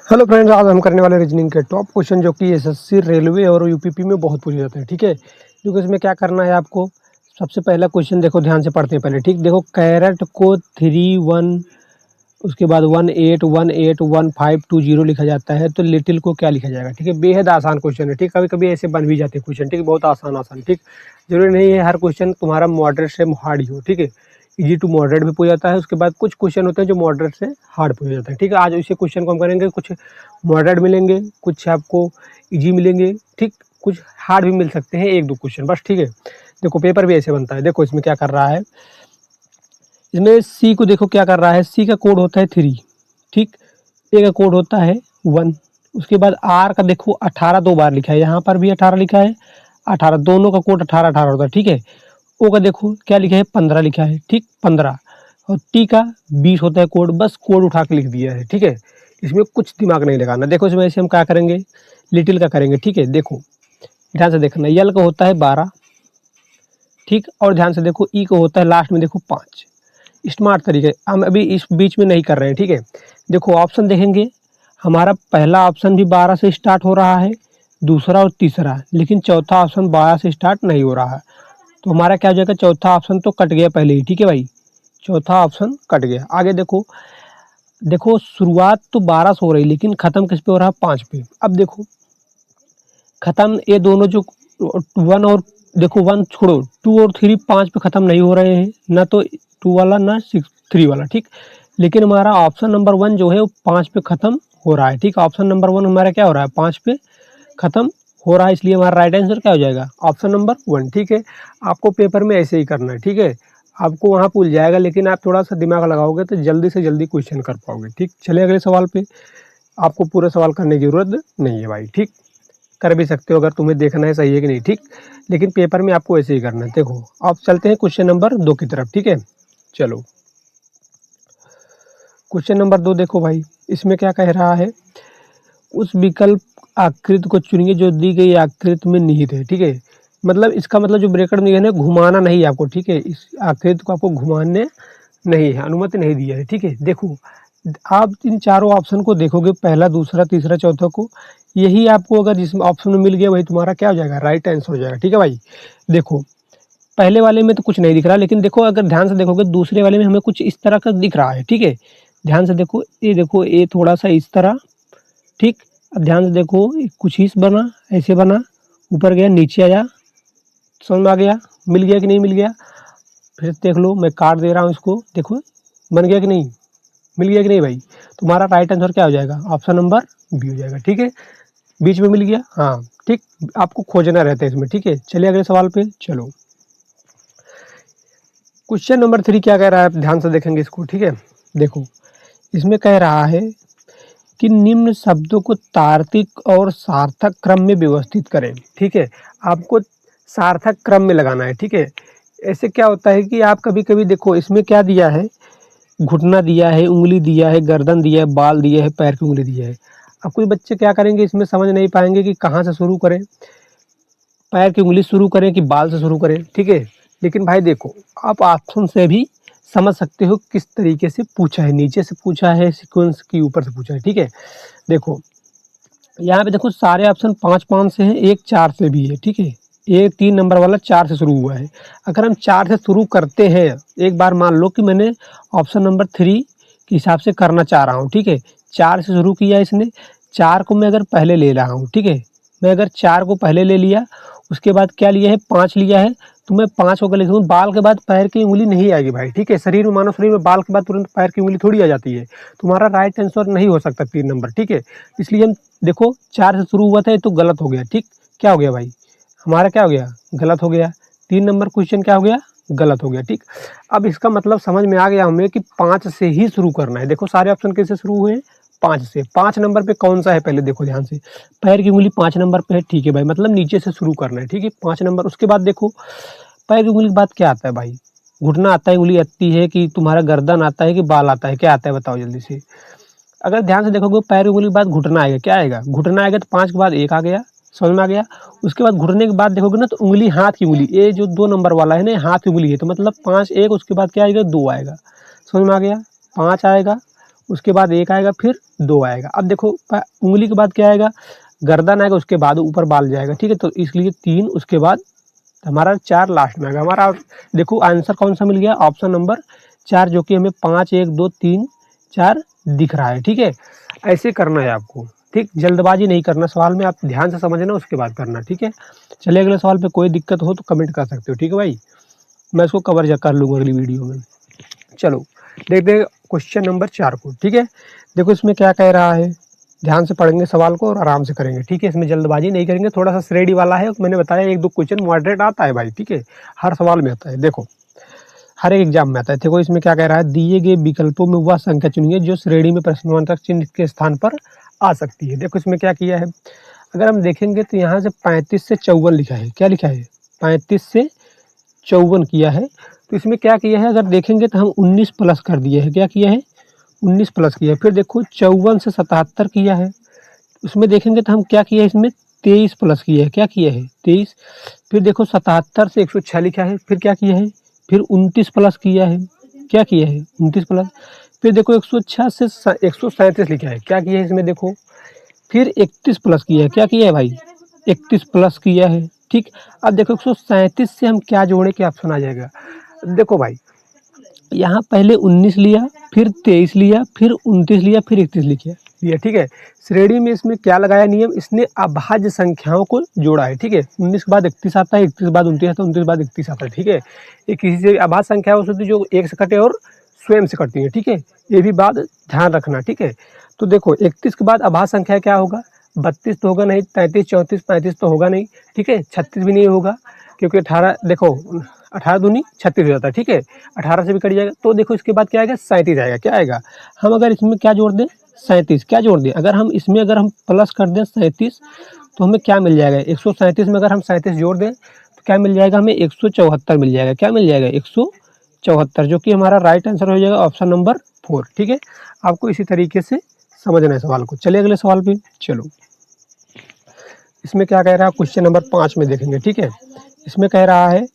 Hello friends, आज हम करने वाले रीजनिंग के टॉप क्वेश्चन जो कि एसएससी, रेलवे और यूपीपी में बहुत पूछे जाते हैं। ठीक है, क्योंकि इसमें क्या करना है आपको। सबसे पहला क्वेश्चन देखो, ध्यान से पढ़ते हैं पहले। ठीक, देखो कैरेट को 3 1 उसके बाद 18 18 15 लिखा जाता है, तो लिटिल को क्या लिखा जाएगा। ठीक है, बेहद आसान क्वेश्चन है। ठीक, कभी कभी ऐसे बन भी जाते हैं क्वेश्चन। ठीक, बहुत आसान आसान। ठीक, जरूरी नहीं है हर क्वेश्चन तुम्हारा मॉडरेट से हार्ड ही हो। ठीक है, इजी टू मॉडरेट भी पूछ जाता है। उसके बाद कुछ क्वेश्चन होते हैं जो मॉडरेट से हार्ड पूछ जाते हैं। ठीक है, आज इसी क्वेश्चन को हम करेंगे। कुछ मॉडरेट मिलेंगे, कुछ आपको इजी मिलेंगे। ठीक, कुछ हार्ड भी मिल सकते हैं, एक दो क्वेश्चन बस। ठीक है, देखो पेपर भी ऐसे बनता है। देखो इसमें क्या कर रहा है, इसमें सी को देखो क्या कर रहा है। सी का कोड होता है 3। ठीक, ए का कोड होता है 1। उसके बाद आर का देखो 18 दो बार लिखा है, यहाँ पर भी 18 लिखा है। 18 दोनों का कोड 18 18 होता है। ठीक है, ओ का देखो क्या लिखा है, 15 लिखा है। ठीक, 15। और टी का 20 होता है कोड। बस कोड उठा के लिख दिया है। ठीक है, इसमें कुछ दिमाग नहीं लगाना। देखो इसमें ऐसे हम क्या करेंगे, लिटिल का करेंगे। ठीक है, देखो ध्यान से देखना, यल का होता है 12। ठीक, और ध्यान से देखो ई का होता है लास्ट में देखो 5। स्मार्ट तरीके हम अभी इस बीच में नहीं कर रहे हैं। ठीक है, देखो ऑप्शन देखेंगे, हमारा पहला ऑप्शन भी 12 से स्टार्ट हो रहा है, दूसरा और तीसरा, लेकिन चौथा ऑप्शन 12 से स्टार्ट नहीं हो रहा है। तो हमारा क्या हो जाएगा, चौथा ऑप्शन तो कट गया पहले ही। ठीक है भाई, चौथा ऑप्शन कट गया। आगे देखो, देखो शुरुआत तो 12 से हो रही, लेकिन खत्म किस पे हो रहा है, 5 पे। अब देखो खत्म ये दोनों जो 1 और देखो 1 छोड़ो, 2 और 3 5 पे खत्म नहीं हो रहे हैं, ना तो 2 वाला ना 3 वाला। ठीक, लेकिन हमारा ऑप्शन नंबर 1 जो है वो 5 पे खत्म हो रहा है। ठीक, ऑप्शन नंबर 1 हमारा क्या हो रहा है, 5 पे खत्म हो रहा है, इसलिए हमारा राइट आंसर क्या हो जाएगा, ऑप्शन नंबर 1। ठीक है, आपको पेपर में ऐसे ही करना है। ठीक है, आपको वहाँ भूल जाएगा, लेकिन आप थोड़ा सा दिमाग लगाओगे तो जल्दी से जल्दी क्वेश्चन कर पाओगे। ठीक, चलिए अगले सवाल पे। आपको पूरा सवाल करने की जरूरत नहीं है भाई। ठीक, कर भी सकते हो अगर तुम्हें देखना है सही है कि नहीं। ठीक, लेकिन पेपर में आपको ऐसे ही करना है। देखो अब चलते हैं क्वेश्चन नंबर 2 की तरफ। ठीक है, चलो क्वेश्चन नंबर 2 देखो भाई, इसमें क्या कह रहा है, उस विकल्प आकृति को चुनिए जो दी गई आकृति में निहित है। ठीक है, मतलब इसका मतलब जो ब्रैकेट में है घुमाना नहीं है आपको। ठीक है, इस आकृति को आपको घुमाने नहीं है, अनुमति नहीं दिया है। ठीक है, देखो आप इन चारों ऑप्शन को देखोगे, पहला दूसरा तीसरा चौथा को, यही आपको अगर जिस ऑप्शन में मिल गया वही तुम्हारा क्या हो जाएगा, राइट आंसर हो जाएगा। ठीक है भाई, देखो पहले वाले में तो कुछ नहीं दिख रहा, लेकिन देखो अगर ध्यान से देखोगे दूसरे वाले में हमें कुछ इस तरह का दिख रहा है। ठीक है, ध्यान से देखो ये थोड़ा सा इस तरह। ठीक, अब ध्यान से देखो कुछ इस बना, ऐसे बना, ऊपर गया नीचे आया, समझ में आ गया, मिल गया कि नहीं मिल गया। फिर देख लो, मैं काट दे रहा हूँ इसको, देखो बन गया कि नहीं, मिल गया कि नहीं भाई। तुम्हारा राइट आंसर क्या हो जाएगा, ऑप्शन नंबर बी हो जाएगा। ठीक है, बीच में मिल गया। हाँ ठीक, आपको खोजना रहता है इसमें। ठीक है, चलिए अगले सवाल पे चलो। क्वेश्चन नंबर 3 क्या कह रहा है, आप ध्यान से देखेंगे इसको। ठीक है, देखो इसमें कह रहा है कि निम्न शब्दों को तार्किक और सार्थक क्रम में व्यवस्थित करें। ठीक है, आपको सार्थक क्रम में लगाना है। ठीक है, ऐसे क्या होता है कि आप कभी कभी देखो इसमें क्या दिया है, घुटना दिया है, उंगली दिया है, गर्दन दिया है, बाल दिया है, पैर की उंगली दिया है। अब कुछ बच्चे क्या करेंगे, इसमें समझ नहीं पाएंगे कि कहाँ से शुरू करें, पैर की उंगली शुरू करें कि बाल से शुरू करें। ठीक है, लेकिन भाई देखो आप ऑप्शन से भी समझ सकते हो किस तरीके से पूछा है, नीचे से पूछा है, सीक्वेंस के ऊपर से पूछा है। ठीक है, देखो यहाँ पे देखो सारे ऑप्शन 5 5 से हैं, एक 4 से भी है। ठीक है, एक 3 नंबर वाला 4 से शुरू हुआ है। अगर हम 4 से शुरू करते हैं, एक बार मान लो कि मैंने ऑप्शन नंबर 3 के हिसाब से करना चाह रहा हूँ। ठीक है, 4 से शुरू किया इसने, 4 को मैं अगर पहले ले रहा हूँ। ठीक है, मैं अगर 4 को पहले ले लिया, उसके बाद क्या लिया है, 5 लिया है, तो मैं 5 होकर लिखूँ। बाल के बाद पैर की उंगली नहीं आएगी भाई। ठीक है, शरीर में मानव शरीर में बाल के बाद तुरंत पैर की उंगली थोड़ी आ जाती है। तुम्हारा राइट आंसर नहीं हो सकता 3 नंबर। ठीक है, इसलिए हम देखो 4 से शुरू हुआ था, ये तो गलत हो गया। ठीक, क्या हो गया भाई, हमारा क्या हो गया, गलत हो गया। 3 नंबर क्वेश्चन क्या हो गया, गलत हो गया। ठीक, अब इसका मतलब समझ में आ गया हमें कि 5 से ही शुरू करना है। देखो सारे ऑप्शन कैसे शुरू हुए, 5 से। 5 नंबर पे कौन सा है, पहले देखो ध्यान से, पैर की उंगली 5 नंबर पे है। ठीक है भाई, मतलब नीचे से शुरू करना है। ठीक है, 5 नंबर। उसके बाद देखो पैर की उंगली के बाद क्या आता है भाई, घुटना आता है, उंगली आती है कि तुम्हारा गर्दन आता है कि बाल आता है, क्या आता है बताओ जल्दी से। अगर ध्यान से देखोगे पैर की उंगली के बाद घुटना आएगा, क्या आएगा, घुटना आएगा, तो 5 के बाद 1 आ गया, समझ में आ गया। उसके बाद घुटने के बाद देखोगे ना तो उंगली, हाथ की उंगली, ये जो 2 नंबर वाला है ना, हाथ की उंगली है, तो मतलब 5 1, उसके बाद क्या आएगा, 2 आएगा, समझ में आ गया। 5 आएगा, उसके बाद 1 आएगा, फिर 2 आएगा। अब देखो उंगली के बाद क्या आएगा, गर्दन आएगा, उसके बाद ऊपर बाल जाएगा, ठीक है। तो इसलिए 3, उसके बाद हमारा 4 लास्ट में आएगा। हमारा देखो आंसर कौन सा मिल गया, ऑप्शन नंबर 4, जो कि हमें 5, 1, 2, 3, 4 दिख रहा है, ठीक है। ऐसे करना है आपको, ठीक, जल्दबाजी नहीं करना, सवाल में आप ध्यान से समझना, उसके बाद करना, ठीक है। चलिए अगले सवाल पे कोई दिक्कत हो तो कमेंट कर सकते हो, ठीक है भाई, मैं इसको कवर कर लूँगा अगली वीडियो में। चलो देखते हैं क्वेश्चन नंबर 4 को, ठीक है। देखो इसमें क्या कह रहा है, ध्यान से पढ़ेंगे सवाल को और आराम से करेंगे, ठीक है। इसमें जल्दबाजी नहीं करेंगे, थोड़ा सा श्रेणी वाला है, मैंने बताया 1-2 क्वेश्चन मॉडरेट आता है भाई, ठीक है, हर सवाल में आता है, देखो हर एक एग्जाम में आता है। देखो इसमें क्या कह रहा है, दिए गए विकल्पों में वह संख्या चुनिए जो श्रेणी में प्रश्नवाचक चिन्ह के स्थान पर आ सकती है। देखो इसमें क्या किया है, अगर हम देखेंगे तो यहाँ से 35 से 54 लिखा है, क्या लिखा है, 35 से 54 किया है। तो इसमें क्या किया है, अगर देखेंगे तो हम 19 प्लस कर दिए है, क्या किया है, 19 प्लस किया है। फिर देखो 54 से 77 किया है, उसमें देखेंगे तो हम क्या किया है, इसमें 23 प्लस किया है, क्या किया है, 23। फिर देखो 77 से 106 लिखा है, फिर क्या किया है, फिर 29 प्लस किया है, क्या किया है, 29 प्लस। फिर देखो 106 से 137 लिखा है, क्या किया है इसमें देखो, फिर 31 प्लस किया है, क्या किया है भाई, 31 प्लस किया है, ठीक। अब देखो 137 से हम क्या जोड़े, क्या ऑप्शन आ जाएगा। देखो भाई यहाँ पहले 19 लिया, फिर 23 लिया, फिर 29 लिया, फिर 31 लिया, ठीक है। श्रेणी में इसमें क्या लगाया नियम, इसने अभाज्य संख्याओं को जोड़ा है, ठीक है। 19 के बाद 31 आता है, 31 के बाद 29 आता है, 29 के बाद 31 आता है, ठीक है। ये किसी से अभाज्य संख्या हो सकती है जो 1 से कटे और स्वयं से कटती है, ठीक है, ये भी बात ध्यान रखना, ठीक है। तो देखो 31 के बाद अभाज्य संख्या क्या होगा, 32 तो होगा नहीं, 33, 34, 35 तो होगा नहीं, ठीक है, 36 भी नहीं होगा, क्योंकि 18 देखो 18 दूनी 36 हो जाता है, ठीक है, 18 से भी कट जाएगा। तो देखो इसके बाद क्या आएगा, 37 आएगा, क्या आएगा, हम अगर इसमें क्या जोड़ दें, 37, क्या जोड़ दें, अगर हम इसमें अगर हम प्लस कर दें 37, तो हमें क्या मिल जाएगा, 137 में अगर हम 37 जोड़ दें तो क्या मिल जाएगा, हमें 174 मिल जाएगा, क्या मिल जाएगा, 174, जो कि हमारा राइट आंसर हो जाएगा ऑप्शन नंबर 4, ठीक है। आपको इसी तरीके से समझना है सवाल को। चलिए अगले सवाल पे चलो, इसमें क्या कह रहा है, क्वेश्चन नंबर 5 में देखेंगे, ठीक है। इसमें कह रहा है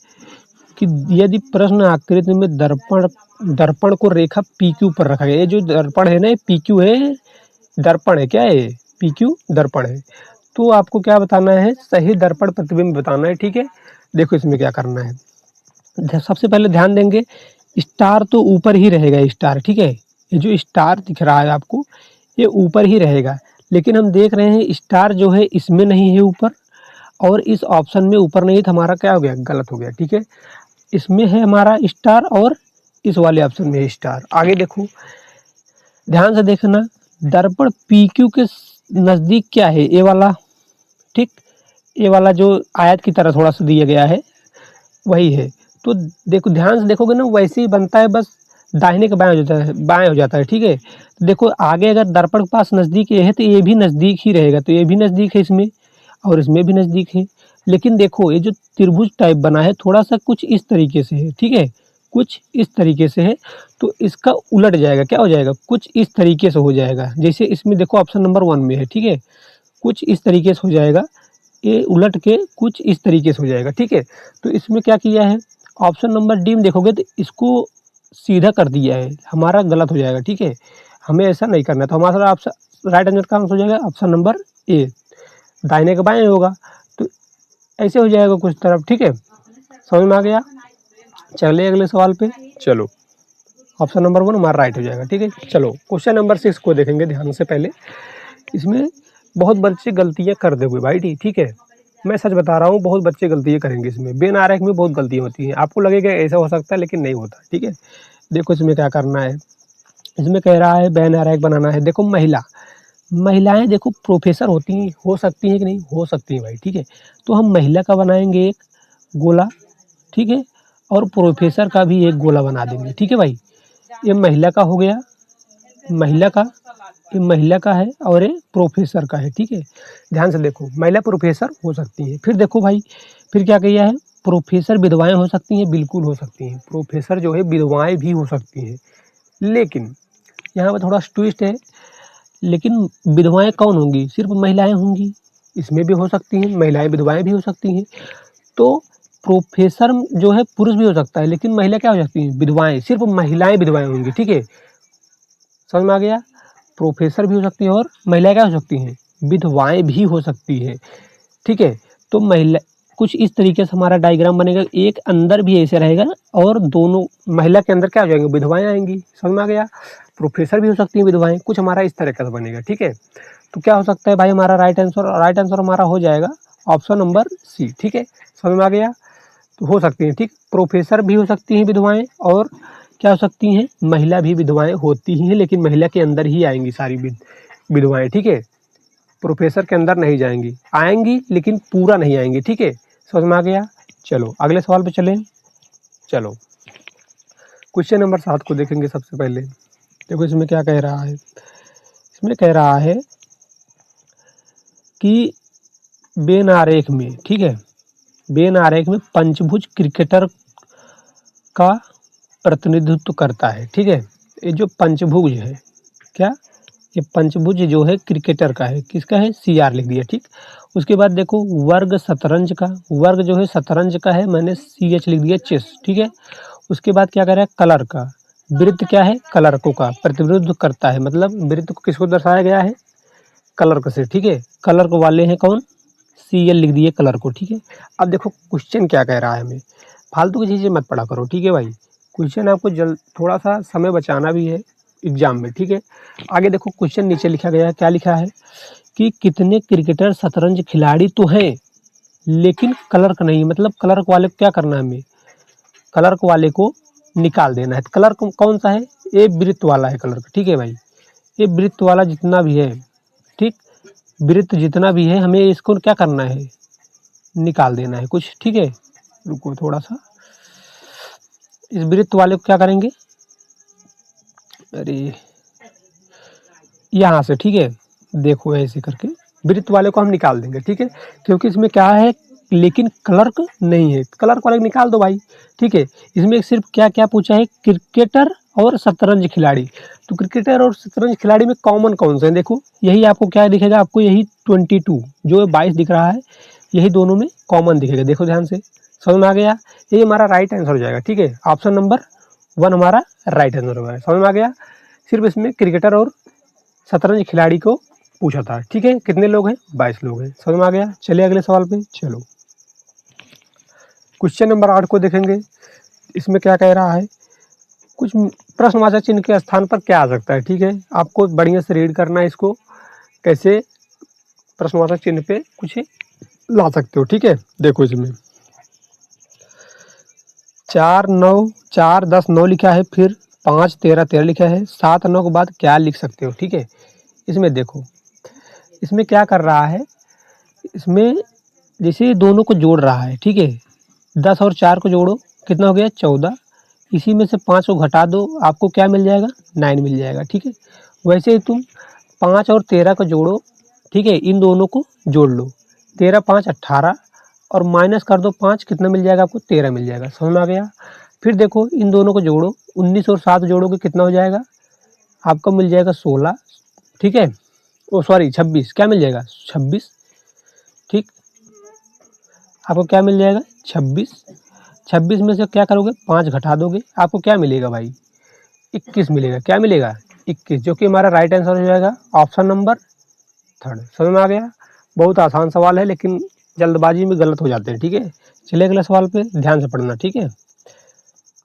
कि यदि प्रश्न आकृति में दर्पण को रेखा PQ पर रखा गया, ये जो दर्पण है ना, ये PQ है, दर्पण है, क्या है, PQ दर्पण है। तो आपको क्या बताना है, सही दर्पण प्रतिबिंब बताना है, ठीक है। देखो इसमें क्या करना है, सबसे पहले ध्यान देंगे, स्टार तो ऊपर ही रहेगा, स्टार, ठीक है, ये जो स्टार दिख रहा है आपको, ये ऊपर ही रहेगा। लेकिन हम देख रहे हैं स्टार जो है इसमें नहीं है ऊपर, और इस ऑप्शन में ऊपर नहीं है, तो हमारा क्या हो गया, गलत हो गया, ठीक है। इसमें है हमारा स्टार और इस वाले ऑप्शन में है स्टार। आगे देखो, ध्यान से देखना, दर्पण PQ के नज़दीक क्या है, ए वाला, ठीक, ए वाला जो आयत की तरह थोड़ा सा दिया गया है वही है। तो देखो ध्यान से देखोगे ना, वैसे ही बनता है, बस दाहिने के बाएं हो जाता है, बाएं हो जाता है, ठीक है। तो देखो आगे अगर दर्पण के पास नज़दीक ये है तो ये भी नज़दीक ही रहेगा, तो ये भी नज़दीक है इसमें और इसमें भी नज़दीक है। लेकिन देखो ये जो त्रिभुज टाइप बना है थोड़ा सा कुछ इस तरीके से है, ठीक है, कुछ इस तरीके से है, तो इसका उलट जाएगा, क्या हो जाएगा, कुछ इस तरीके से हो जाएगा। जैसे इसमें देखो ऑप्शन नंबर 1 में है, ठीक है, कुछ इस तरीके से हो जाएगा, ये उलट के कुछ इस तरीके से हो जाएगा, ठीक है। तो इसमें क्या किया है, ऑप्शन नंबर डी में देखोगे तो इसको सीधा कर दिया है, हमारा गलत हो जाएगा, ठीक है, हमें ऐसा नहीं करना। तो हमारा ऑप्शन राइट आंसर का आंसर हो जाएगा ऑप्शन नंबर ए, दाहिने के बाएं होगा, तो ऐसे हो जाएगा कुछ तरफ, ठीक है, समझ में आ गया। चलिए अगले सवाल पे चलो, ऑप्शन नंबर 1 हमारा राइट हो जाएगा, ठीक है। चलो क्वेश्चन नंबर 6 को देखेंगे ध्यान से। पहले इसमें बहुत बच्चे गलतियां कर दोगे भाई, ठीक है, मैं सच बता रहा हूँ, बहुत बच्चे गलतियां करेंगे इसमें, बिन आरेख में बहुत गलतियां होती हैं, आपको लगेगा ऐसा हो सकता है लेकिन नहीं होता, ठीक है। देखो इसमें क्या करना है, इसमें कह रहा है बैन आरेख बनाना है। देखो महिलाएं देखो प्रोफेसर होती हैं, हो सकती हैं कि नहीं, हो सकती हैं भाई, ठीक है। तो हम महिला का बनाएंगे एक गोला, ठीक है, और प्रोफेसर का भी एक गोला बना देंगे, ठीक है भाई। ये महिला का हो गया, महिला का, ये महिला का है और ये प्रोफेसर का है, ठीक है। ध्यान से देखो, महिला प्रोफेसर हो सकती है। फिर देखो भाई, फिर क्या किया है, प्रोफेसर विधवाएं हो सकती हैं, बिल्कुल हो सकती हैं, प्रोफेसर जो है विधवाएं भी हो सकती हैं। लेकिन यहाँ पर थोड़ा ट्विस्ट है, लेकिन विधवाएं कौन होंगी, सिर्फ महिलाएं होंगी, इसमें भी हो सकती हैं, महिलाएं विधवाएं भी हो सकती हैं। तो प्रोफेसर जो है पुरुष भी हो सकता है, लेकिन महिला क्या हो सकती हैं, विधवाएं, सिर्फ महिलाएं विधवाएं होंगी, ठीक है, समझ में आ गया। प्रोफेसर भी हो सकती है और महिलाएं क्या हो सकती हैं, विधवाएं भी हो सकती है। ठीक है, तो महिला कुछ इस तरीके से हमारा डायग्राम बनेगा, एक अंदर भी ऐसे रहेगा और दोनों महिला के अंदर क्या हो जाएंगे, विधवाएं आएंगी। समझ में आ गया। प्रोफेसर भी हो सकती हैं विधवाएं, कुछ हमारा इस तरह का बनेगा। ठीक है, तो क्या हो सकता है भाई हमारा राइट आंसर हमारा हो जाएगा ऑप्शन नंबर सी। ठीक है, समझ में आ गया। तो हो सकती हैं, ठीक, प्रोफेसर भी हो सकती हैं विधवाएं और क्या हो सकती हैं, महिला भी विधवाएं होती ही हैं, लेकिन महिला के अंदर ही आएंगी सारी विधवाएं। ठीक है, प्रोफेसर के अंदर नहीं जाएंगी, आएंगी लेकिन पूरा नहीं आएंगी। ठीक है, समझ में आ गया। चलो अगले सवाल पे चलें। चलो क्वेश्चन नंबर 7 को देखेंगे। सबसे पहले देखो इसमें क्या कह रहा है। इसमें कह रहा है कि वेन आरेख में, ठीक है, वेन आरेख में पंचभुज क्रिकेटर का प्रतिनिधित्व करता है। ठीक है, ये जो पंचभुज है, क्या ये पंचभुज जो है क्रिकेटर का है, किसका है, CR लिख दिया। ठीक, उसके बाद देखो वर्ग शतरंज का, वर्ग जो है शतरंज का है, मैंने CH लिख दिया, चेस। ठीक है, उसके बाद क्या कह रहा है, कलर का, वृत्त क्या है, कलर को का प्रतिनिधित्व करता है, मतलब वृत्त को किसको दर्शाया गया है, कलर को से। ठीक है, कलर को वाले हैं कौन, CL लिख दिए कलर को। ठीक है, अब देखो क्वेश्चन क्या कह रहा है, हमें फालतू की चीज़ें मत पढ़ा करो। ठीक है भाई, क्वेश्चन आपको थोड़ा सा समय बचाना भी है एग्जाम में। ठीक है, आगे देखो क्वेश्चन नीचे लिखा गया है, क्या लिखा है कि कितने क्रिकेटर शतरंज खिलाड़ी तो हैं लेकिन क्लर्क नहीं, मतलब क्लर्क वाले को क्या करना है, हमें क्लर्क वाले को निकाल देना है। क्लर्क कौन सा है, ये वृत्त वाला है क्लर्क। ठीक है भाई, ये वृत्त वाला जितना भी है, ठीक, वृत्त जितना भी है हमें इसको क्या करना है, निकाल देना है कुछ। ठीक है, रुको थोड़ा सा, इस वृत्त वाले को क्या करेंगे, अरे यहाँ से, ठीक है, देखो ऐसे करके वृत्त वाले को हम निकाल देंगे। ठीक है, क्योंकि इसमें क्या है, लेकिन क्लर्क नहीं है, क्लर्क वाले को निकाल दो भाई। ठीक है, इसमें सिर्फ क्या क्या पूछा है, क्रिकेटर और शतरंज खिलाड़ी। तो क्रिकेटर और शतरंज खिलाड़ी में कॉमन कौन से हैं, देखो यही आपको क्या दिखेगा, आपको यही 22 जो 22 दिख रहा है, यही दोनों में कॉमन दिखेगा। देखो ध्यान से, समझ में आ गया, ये हमारा राइट आंसर हो जाएगा। ठीक है, ऑप्शन नंबर 1 हमारा राइट आंसर होगा। समझ में आ गया, सिर्फ इसमें क्रिकेटर और शतरंज खिलाड़ी को पूछा था। ठीक है, कितने लोग हैं, 22 लोग हैं। समझ में आ गया। चलिए अगले सवाल पे। चलो क्वेश्चन नंबर 8 को देखेंगे। इसमें क्या कह रहा है, कुछ प्रश्नवाचक चिन्ह के स्थान पर क्या आ सकता है। ठीक है, आपको बढ़िया से रीड करना है इसको, कैसे प्रश्नवाचक चिन्ह पे कुछ ला सकते हो। ठीक है, देखो इसमें 4 9 4 10 9 लिखा है, फिर 5 13 13 लिखा है, 7 9 के बाद क्या लिख सकते हो। ठीक है, इसमें देखो इसमें क्या कर रहा है, इसमें जैसे दोनों को जोड़ रहा है। ठीक है, 10 और 4 को जोड़ो, कितना हो गया, 14। इसी में से 5 को घटा दो, आपको क्या मिल जाएगा, 9 मिल जाएगा। ठीक है, वैसे ही तुम 5 और 13 को जोड़ो। ठीक है, इन दोनों को जोड़ लो, 13 5 18 और माइनस कर दो 5, कितना मिल जाएगा आपको, 13 मिल जाएगा। समझ में आ गया। फिर देखो इन दोनों को जोड़ो, 19 और 7 जोड़ोगे कितना हो जाएगा, आपको मिल जाएगा 16। ठीक है, ओ सॉरी 26, क्या मिल जाएगा, 26। ठीक, आपको क्या मिल जाएगा, 26। 26 में से क्या करोगे, 5 घटा दोगे, आपको क्या मिलेगा भाई, 21 मिलेगा। क्या मिलेगा, 21, जो कि हमारा राइट आंसर हो जाएगा ऑप्शन नंबर 3। समझ में आ गया। बहुत आसान सवाल है, लेकिन जल्दबाजी में गलत हो जाते हैं। ठीक है, चलिए अगले सवाल पे ध्यान से पढ़ना। ठीक है,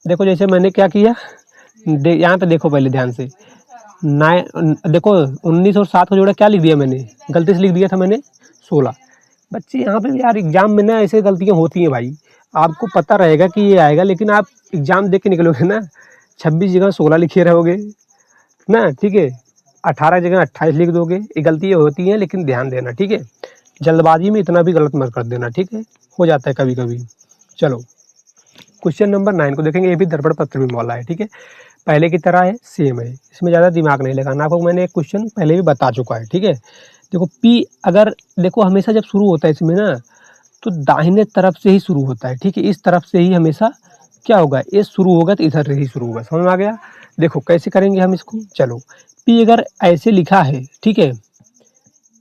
देखो जैसे मैंने क्या किया, यहाँ पे देखो पहले ध्यान से, 9 देखो 19 और 7 को जोड़ा, क्या लिख दिया मैंने, गलती से लिख दिया था मैंने 16। बच्चे यहाँ पे यार एग्जाम में ना ऐसे गलतियाँ होती हैं भाई, आपको पता रहेगा कि ये आएगा, लेकिन आप एग्जाम देख के निकलोगे ना, 26 जगह 16 लिखे रहोगे ना। ठीक है, 18 जगह 28 लिख दोगे, ये गलतियाँ होती हैं, लेकिन ध्यान देना। ठीक है, जल्दबाजी में इतना भी गलत मत कर देना। ठीक है, हो जाता है कभी कभी। चलो क्वेश्चन नंबर 9 को देखेंगे, ये भी दर्पण प्रतिबिंब वाला है। ठीक है, पहले की तरह है, सेम है, इसमें ज़्यादा दिमाग नहीं लगाना। आपको मैंने एक क्वेश्चन पहले भी बता चुका है। ठीक है, देखो P अगर देखो हमेशा जब शुरू होता है इसमें ना, तो दाहिने तरफ से ही शुरू होता है। ठीक है, इस तरफ से ही हमेशा क्या होगा, ये शुरू होगा तो इधर से ही शुरू होगा। समझ में आ गया। देखो कैसे करेंगे हम इसको। चलो P अगर ऐसे लिखा है, ठीक है,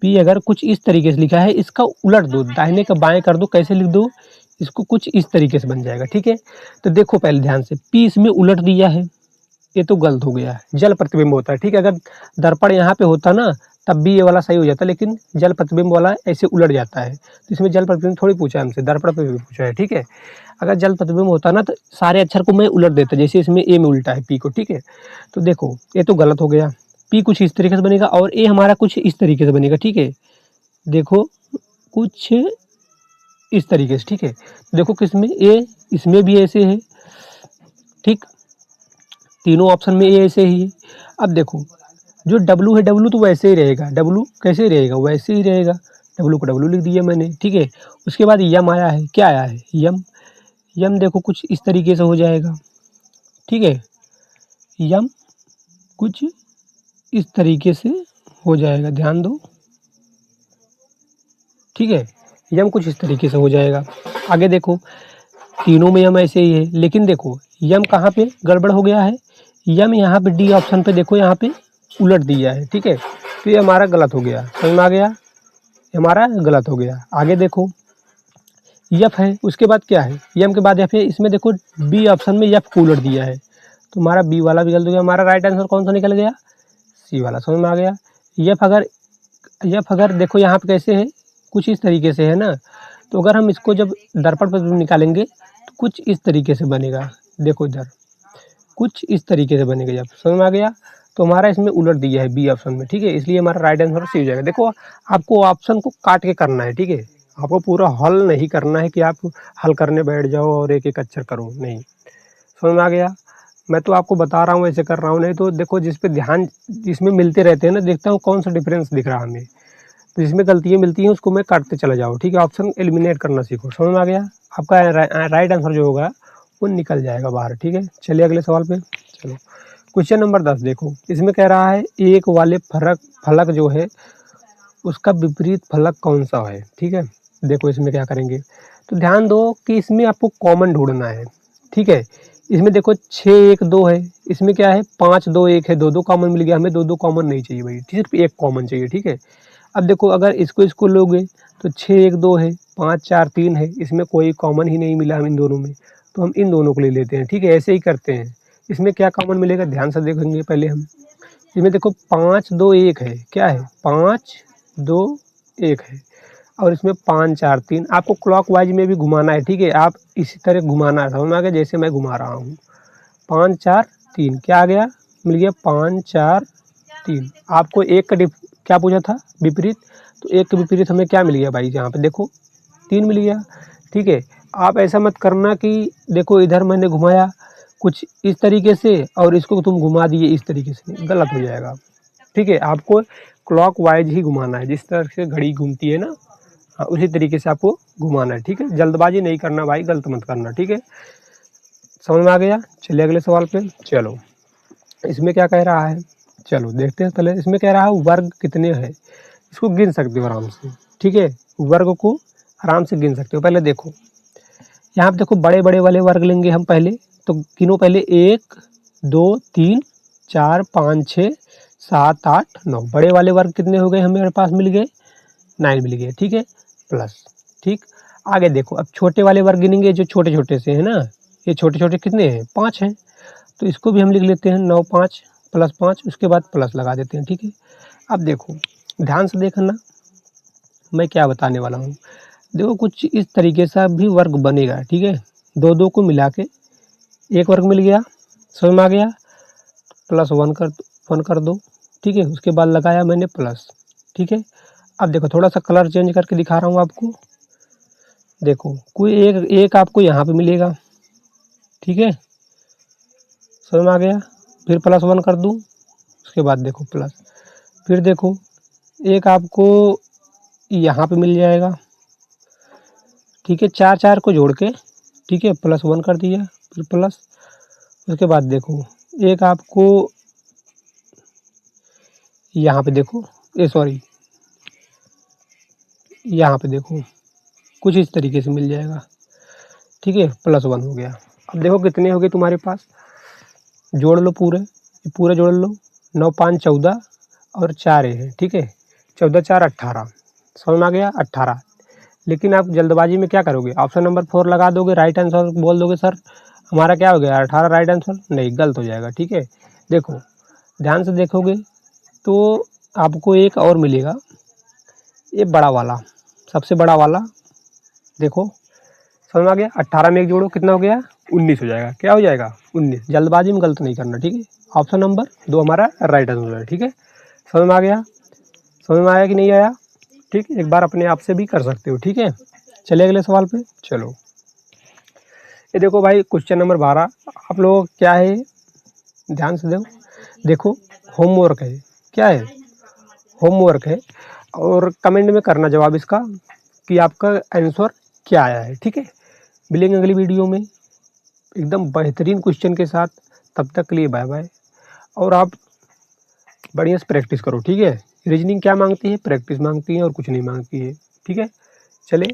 P अगर कुछ इस तरीके से लिखा है, इसका उलट दो, दाहिने का बाएं कर दो। कैसे लिख दो इसको, कुछ इस तरीके से बन जाएगा। ठीक है, तो देखो पहले ध्यान से, P इसमें उलट दिया है, ये तो गलत हो गया, जल प्रतिबिंब होता है, ठीक है। अगर दर्पण यहाँ पे होता ना तब भी ये वाला सही हो जाता, लेकिन जल प्रतिबिंब वाला ऐसे उलट जाता है, तो इसमें जल प्रतिबिंब थोड़ी पूछा है हमसे, दर्पण प्रतिबिंब पूछा है, ठीक है। अगर जल प्रतिबिंब होता ना तो सारे अक्षर को मैं उलट देता, जैसे इसमें ए में उल्टा है पी को, ठीक है। तो देखो ये तो गलत हो गया, पी कुछ इस तरीके से बनेगा और ए हमारा कुछ इस तरीके से बनेगा, ठीक है। देखो कुछ इस तरीके से, ठीक है। देखो किसमें ए, इसमें भी ऐसे है, ठीक, तीनों ऑप्शन में ए ऐसे ही है। अब देखो जो डब्लू है, डब्लू तो वैसे ही रहेगा, डब्लू कैसे रहेगा, वैसे ही रहेगा, डब्लू को डब्लू लिख दिया मैंने, ठीक है। उसके बाद यम आया है, क्या आया है, यम, यम देखो कुछ इस तरीके से हो जाएगा, ठीक है। यम कुछ इस तरीके से हो जाएगा, ध्यान दो, ठीक है। यम कुछ इस तरीके से हो जाएगा। आगे देखो तीनों में यम ऐसे ही है, लेकिन देखो यम कहाँ पे गड़बड़ हो गया है, यम यहाँ पे डी ऑप्शन पे देखो, यहाँ पे उलट दिया है, ठीक है। तो ये हमारा गलत हो गया, समझ में आ गया, हमारा गलत हो गया। आगे देखो यफ है, उसके बाद क्या है, यम के बाद यफ है, इसमें देखो बी ऑप्शन में यफ को उलट दिया है, तो हमारा बी वाला भी गलत हो गया। हमारा राइट आंसर कौन सा निकल गया, सी वाला, समझ में आ गया। यफ अगर देखो यहाँ पे कैसे है, कुछ इस तरीके से है ना, तो अगर हम इसको जब दर्पण पर निकालेंगे तो कुछ इस तरीके से बनेगा, देखो इधर कुछ इस तरीके से बनेगा, जब समझ में आ गया। तो हमारा इसमें उलट दिया है बी ऑप्शन में, ठीक है, इसलिए हमारा राइट आंसर सी हो जाएगा। देखो आपको ऑप्शन को काट के करना है, ठीक है, आपको पूरा हल नहीं करना है कि आप हल करने बैठ जाओ और एक एक अक्षर करो, नहीं, समझ में आ गया। मैं तो आपको बता रहा हूँ ऐसे कर रहा हूँ, नहीं तो देखो जिस पे ध्यान इसमें मिलते रहते हैं ना, देखता हूँ कौन सा डिफरेंस दिख रहा है हमें, तो जिसमें गलतियाँ मिलती हैं उसको मैं काटते चला जाओ, ठीक है। ऑप्शन एलिमिनेट करना सीखो, समझ में आ गया। आपका राइट आंसर जो होगा वो निकल जाएगा बाहर, ठीक है। चलिए अगले सवाल पे चलो। क्वेश्चन नंबर 10 देखो, इसमें कह रहा है एक वाले फलक जो है उसका विपरीत फलक कौन सा है, ठीक है। देखो इसमें क्या करेंगे, तो ध्यान दो कि इसमें आपको कॉमन ढूंढना है, ठीक है। इसमें देखो 6 1 2 है, इसमें क्या है 5 2 1 है, दो दो कॉमन मिल गया, हमें दो दो कॉमन नहीं चाहिए भाई, सिर्फ एक कॉमन चाहिए, ठीक है। अब देखो अगर इसको लोगे तो 6 1 2 है, 5 4 3 है, इसमें कोई कॉमन ही नहीं मिला हम इन दोनों में, तो हम इन दोनों को ले लेते हैं, ठीक है। ऐसे ही करते हैं, इसमें क्या कॉमन मिलेगा ध्यान से देखेंगे पहले हम। इसमें देखो 5 2 1 है, क्या है 5 2 1 है, और इसमें 5 4 3, आपको क्लॉकवाइज में भी घुमाना है, ठीक है। आप इसी तरह घुमाना है, समझ में आ गया, जैसे मैं घुमा रहा हूँ। 5 4 3 क्या आ गया, मिल गया 5 4 3। आपको एक का क्या पूछा था विपरीत, तो एक के विपरीत हमें क्या मिल गया भाई, यहाँ पे देखो 3 मिल गया, ठीक है। आप ऐसा मत करना कि देखो इधर मैंने घुमाया कुछ इस तरीके से और इसको तुम घुमा दिए इस तरीके से, गलत हो जाएगा, ठीक है। आपको क्लॉकवाइज ही घुमाना है, जिस तरह से घड़ी घूमती है ना, हाँ उसी तरीके से आपको घुमाना है, ठीक है। जल्दबाजी नहीं करना भाई, गलत मत करना, ठीक है। समझ में आ गया। चलिए अगले सवाल पे चलो। इसमें क्या कह रहा है, चलो देखते हैं पहले। इसमें कह रहा है वर्ग कितने हैं, इसको गिन सकते हो आराम से, ठीक है। वर्ग को आराम से गिन सकते हो। पहले देखो यहाँ पे देखो बड़े बड़े वाले वर्ग लेंगे हम पहले, तो गिनो पहले 1 2 3 4 5 6 7 8 9, बड़े वाले वर्ग कितने हो गए हमारे पास, मिल गए 9 मिल गए, ठीक है, प्लस, ठीक। आगे देखो अब छोटे वाले वर्ग गिनेंगे, जो छोटे छोटे से है ना, ये छोटे छोटे कितने हैं 5 हैं, तो इसको भी हम लिख लेते हैं 9 5 प्लस 5, उसके बाद प्लस लगा देते हैं, ठीक है। अब देखो ध्यान से देखना मैं क्या बताने वाला हूँ। देखो कुछ इस तरीके से भी वर्ग बनेगा, ठीक है। दो दो को मिला के एक वर्ग मिल गया, समझ में आ गया, प्लस 1 कर दो, ठीक है। उसके बाद लगाया मैंने प्लस, ठीक है। अब देखो थोड़ा सा कलर चेंज करके दिखा रहा हूँ आपको, देखो कोई एक आपको यहाँ पे मिलेगा, ठीक है, समझ में आ गया। फिर प्लस 1 कर दूँ, उसके बाद देखो प्लस, फिर देखो एक आपको यहाँ पे मिल जाएगा, ठीक है। 4 4 को जोड़ के, ठीक है, प्लस 1 कर दिया, फिर प्लस, उसके बाद देखो एक आपको यहाँ पे देखो, सॉरी यहाँ पे देखो कुछ इस तरीके से मिल जाएगा, ठीक है, प्लस 1 हो गया। अब देखो कितने हो गए तुम्हारे पास, जोड़ लो पूरे, पूरे जोड़ लो, 9 5 14 और 4 है, ठीक है, 14 4 18, समझ में आ गया 18। लेकिन आप जल्दबाजी में क्या करोगे, ऑप्शन नंबर 4 लगा दोगे, राइट आंसर बोल दोगे सर हमारा क्या हो गया 18 राइट आंसर, नहीं गलत हो जाएगा। ठीक है, देखो ध्यान से देखोगे तो आपको एक और मिलेगा, ये बड़ा वाला, सबसे बड़ा वाला देखो, समझ में आ गया। 18 में एक जोड़ो कितना हो गया 19 हो जाएगा। क्या हो जाएगा 19। जल्दबाजी में गलत नहीं करना, ठीक है। ऑप्शन नंबर 2 हमारा राइट आंसर है। ठीक है, समझ में आ गया, समझ में आया कि नहीं आया? ठीक, एक बार अपने आप से भी कर सकते हो। ठीक है, चलिए अगले सवाल पे। चलो ये देखो भाई क्वेश्चन नंबर 12, आप लोगों को क्या है, ध्यान से देखो होमवर्क है। क्या है? होमवर्क है, और कमेंट में करना जवाब इसका कि आपका आंसर क्या आया है। ठीक है, मिलेंगे अगली वीडियो में एकदम बेहतरीन क्वेश्चन के साथ। तब तक के लिए बाय बाय, और आप बढ़िया से प्रैक्टिस करो। ठीक है, रीजनिंग क्या मांगती है? प्रैक्टिस मांगती है और कुछ नहीं मांगती है। ठीक है, चले।